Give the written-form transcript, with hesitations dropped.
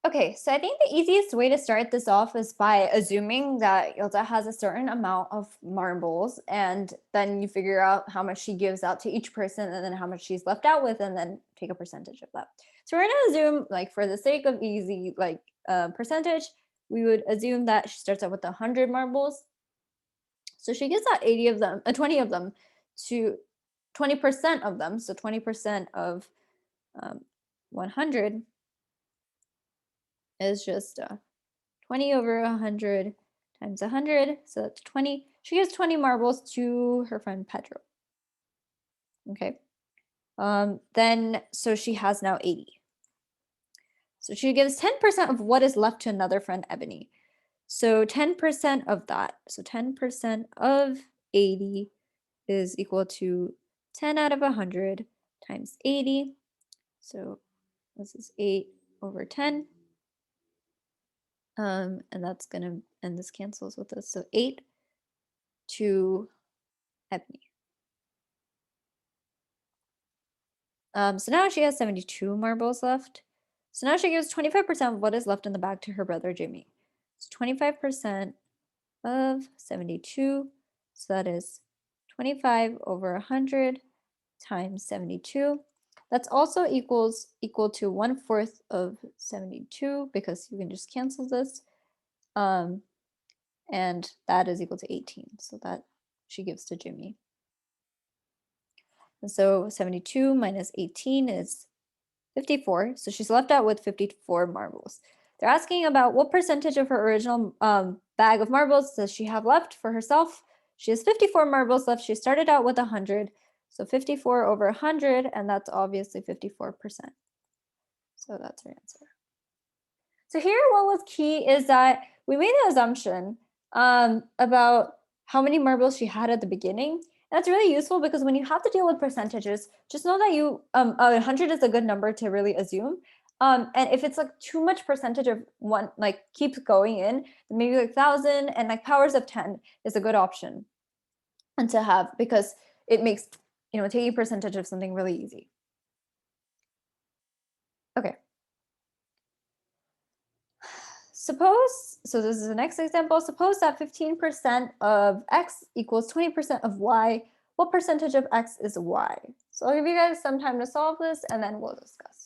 Okay, so I think the easiest way to start this off is by assuming that Yilda has a certain amount of marbles, and then you figure out how much she gives out to each person and then how much she's left out with, and then take a percentage of that. So we're gonna assume, like, for the sake of easy, like, percentage, we would assume that she starts out with 100 marbles. So she gives out 80 of them, 20 of them to 20% of them. So 20% of 100 is just 20 over 100 times 100. So that's 20. She gives 20 marbles to her friend Pedro. Okay. Then, so she has now 80. So she gives 10% of what is left to another friend, Ebony. So 10% of that, so 10% of 80 is equal to 10 out of 100 times 80. So this is 8 over 10. And that's gonna, and this cancels with this. So 8 to Ebony. So now she has 72 marbles left. So now she gives 25% of what is left in the bag to her brother Jimmy. So 25% of 72. So that is 25 over 100 times 72. That's also equal to 1/4 of 72 because you can just cancel this. And that is equal to 18. So that she gives to Jimmy. And so 72 minus 18 is 54. So she's left out with 54 marbles. They're asking about what percentage of her original bag of marbles does she have left for herself. She has 54 marbles left. She started out with 100. So 54 over 100, and that's obviously 54%. So that's her answer. So here, what was key is that we made an assumption about how many marbles she had at the beginning. That's really useful because when you have to deal with percentages, just know that 100 is a good number to really assume. And if it's like too much percentage of one, like keeps going in, maybe like 1,000 and like powers of 10 is a good option and to have, because it makes, taking percentage of something really easy. Okay. Suppose, so this is the next example, suppose that 15% of x equals 20% of y. What percentage of x is y? So I'll give you guys some time to solve this and then we'll discuss.